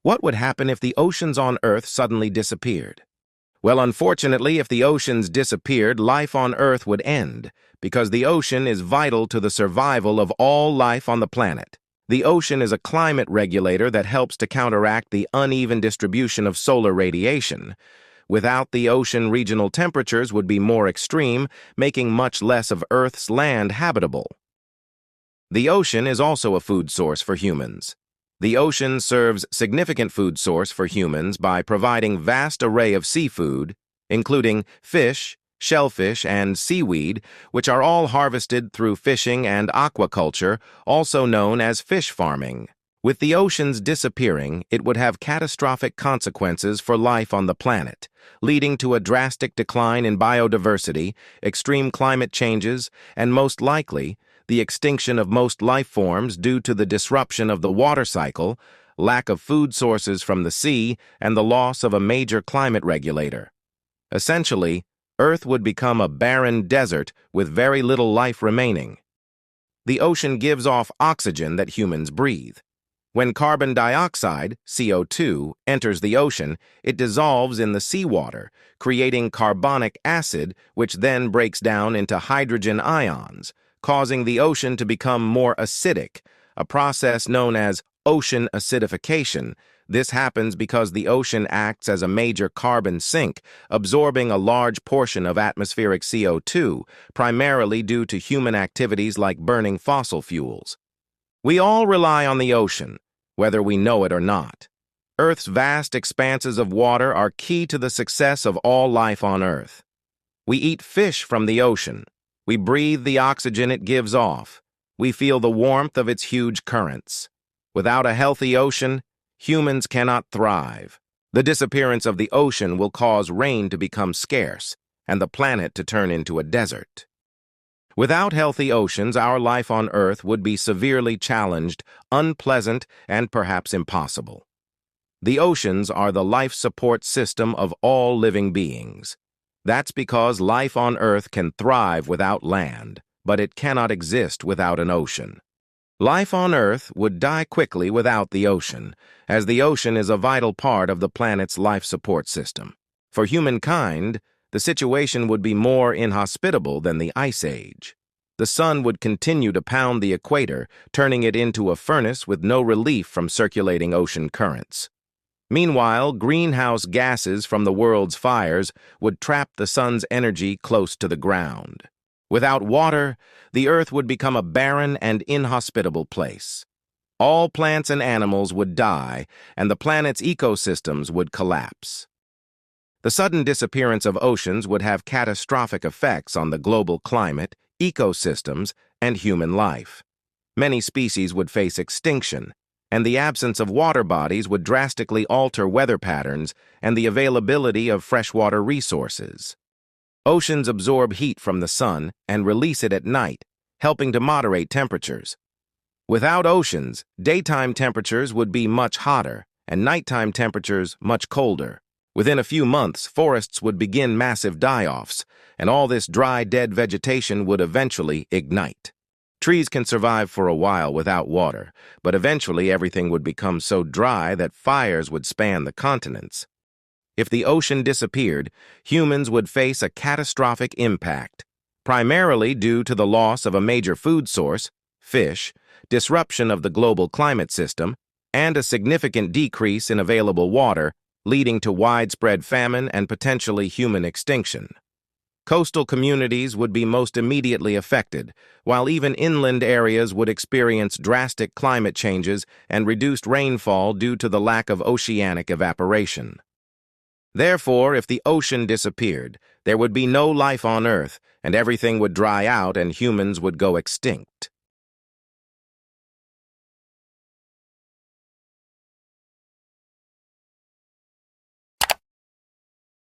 What would happen if the oceans on Earth suddenly disappeared? Well, unfortunately, if the oceans disappeared, life on Earth would end, because the ocean is vital to the survival of all life on the planet. The ocean is a climate regulator that helps to counteract the uneven distribution of solar radiation. Without the ocean, regional temperatures would be more extreme, making much less of Earth's land habitable. The ocean is also a food source for humans. The ocean serves significant food source for humans by providing vast array of seafood, including fish, shellfish, and seaweed, which are all harvested through fishing and aquaculture, also known as fish farming. With the oceans disappearing, it would have catastrophic consequences for life on the planet, leading to a drastic decline in biodiversity, extreme climate changes, and most likely, the extinction of most life forms due to the disruption of the water cycle, lack of food sources from the sea, and the loss of a major climate regulator. Essentially, Earth would become a barren desert with very little life remaining. The ocean gives off oxygen that humans breathe. When carbon dioxide, CO2, enters the ocean, it dissolves in the seawater, creating carbonic acid, which then breaks down into hydrogen ions, causing the ocean to become more acidic, a process known as ocean acidification. This happens because the ocean acts as a major carbon sink, absorbing a large portion of atmospheric CO2, primarily due to human activities like burning fossil fuels. We all rely on the ocean, whether we know it or not. Earth's vast expanses of water are key to the success of all life on Earth. We eat fish from the ocean. We breathe the oxygen it gives off. We feel the warmth of its huge currents. Without a healthy ocean, humans cannot thrive. The disappearance of the ocean will cause rain to become scarce and the planet to turn into a desert. Without healthy oceans, our life on Earth would be severely challenged, unpleasant, and perhaps impossible. The oceans are the life support system of all living beings. That's because life on Earth can thrive without land, but it cannot exist without an ocean. Life on Earth would die quickly without the ocean, as the ocean is a vital part of the planet's life support system. For humankind, the situation would be more inhospitable than the Ice Age. The sun would continue to pound the equator, turning it into a furnace with no relief from circulating ocean currents. Meanwhile, greenhouse gases from the world's fires would trap the sun's energy close to the ground. Without water, the Earth would become a barren and inhospitable place. All plants and animals would die, and the planet's ecosystems would collapse. The sudden disappearance of oceans would have catastrophic effects on the global climate, ecosystems, and human life. Many species would face extinction, and the absence of water bodies would drastically alter weather patterns and the availability of freshwater resources. Oceans absorb heat from the sun and release it at night, helping to moderate temperatures. Without oceans, daytime temperatures would be much hotter and nighttime temperatures much colder. Within a few months, forests would begin massive die-offs, and all this dry, dead vegetation would eventually ignite. Trees can survive for a while without water, but eventually everything would become so dry that fires would span the continents. If the ocean disappeared, humans would face a catastrophic impact, primarily due to the loss of a major food source, fish, disruption of the global climate system, and a significant decrease in available water, leading to widespread famine and potentially human extinction. Coastal communities would be most immediately affected, while even inland areas would experience drastic climate changes and reduced rainfall due to the lack of oceanic evaporation. Therefore, if the ocean disappeared, there would be no life on Earth, and everything would dry out and humans would go extinct.